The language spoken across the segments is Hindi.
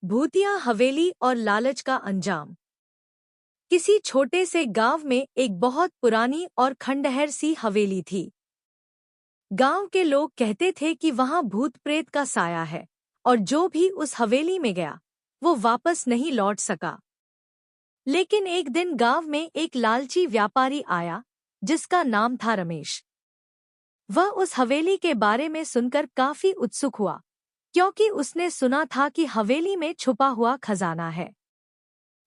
भूतिया हवेली और लालच का अंजाम। किसी छोटे से गांव में एक बहुत पुरानी और खंडहर सी हवेली थी। गांव के लोग कहते थे कि वहां भूत प्रेत का साया है और जो भी उस हवेली में गया वो वापस नहीं लौट सका। लेकिन एक दिन गांव में एक लालची व्यापारी आया जिसका नाम था रमेश। वह उस हवेली के बारे में सुनकर काफी उत्सुक हुआ, क्योंकि उसने सुना था कि हवेली में छुपा हुआ खजाना है।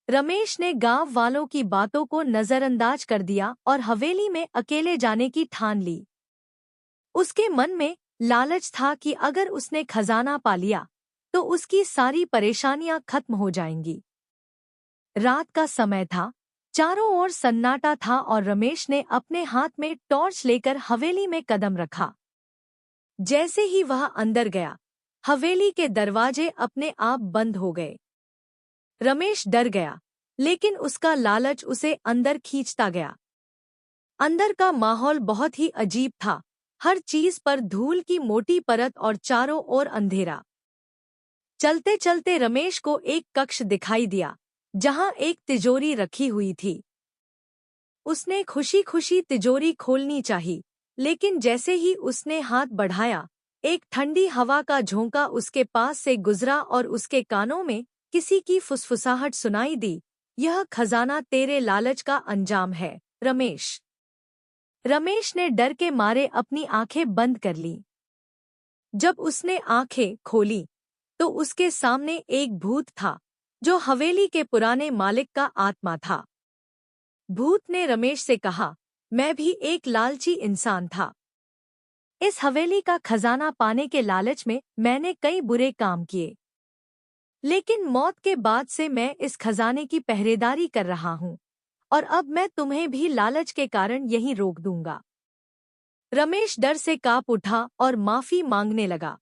रमेश ने गांव वालों की बातों को नजरअंदाज कर दिया और हवेली में अकेले जाने की ठान ली। उसके मन में लालच था कि अगर उसने खजाना पा लिया तो उसकी सारी परेशानियां खत्म हो जाएंगी। रात का समय था, चारों ओर सन्नाटा था और रमेश ने अपने हाथ में टॉर्च लेकर हवेली में कदम रखा। जैसे ही वह अंदर गया, हवेली के दरवाजे अपने आप बंद हो गए। रमेश डर गया, लेकिन उसका लालच उसे अंदर खींचता गया। अंदर का माहौल बहुत ही अजीब था, हर चीज पर धूल की मोटी परत और चारों ओर अंधेरा। चलते चलते रमेश को एक कक्ष दिखाई दिया जहां एक तिजोरी रखी हुई थी। उसने खुशी खुशी तिजोरी खोलनी चाही, लेकिन जैसे ही उसने हाथ बढ़ाया, एक ठंडी हवा का झोंका उसके पास से गुजरा और उसके कानों में किसी की फुसफुसाहट सुनाई दी। यह खजाना तेरे लालच का अंजाम है, रमेश। रमेश ने डर के मारे अपनी आंखें बंद कर लीं। जब उसने आंखें खोली तो उसके सामने एक भूत था जो हवेली के पुराने मालिक का आत्मा था। भूत ने रमेश से कहा, मैं भी एक लालची इंसान था। इस हवेली का खजाना पाने के लालच में मैंने कई बुरे काम किए, लेकिन मौत के बाद से मैं इस खजाने की पहरेदारी कर रहा हूँ और अब मैं तुम्हें भी लालच के कारण यहीं रोक दूंगा। रमेश डर से कांप उठा और माफी मांगने लगा।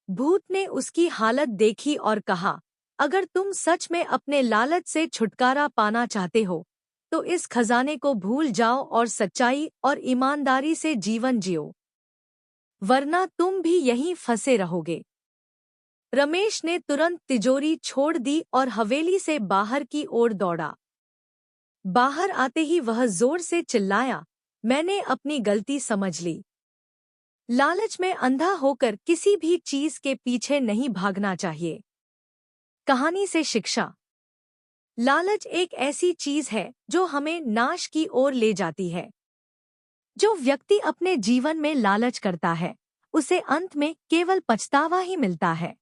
भूत ने उसकी हालत देखी और कहा, अगर तुम सच में अपने लालच से छुटकारा पाना चाहते हो तो इस खजाने को भूल जाओ और सच्चाई और ईमानदारी से जीवन जियो, वरना तुम भी यहीं फंसे रहोगे। रमेश ने तुरंत तिजोरी छोड़ दी और हवेली से बाहर की ओर दौड़ा। बाहर आते ही वह जोर से चिल्लाया, मैंने अपनी गलती समझ ली। लालच में अंधा होकर किसी भी चीज के पीछे नहीं भागना चाहिए। कहानी से शिक्षा। लालच एक ऐसी चीज है जो हमें नाश की ओर ले जाती है। जो व्यक्ति अपने जीवन में लालच करता है, उसे अंत में केवल पछतावा ही मिलता है।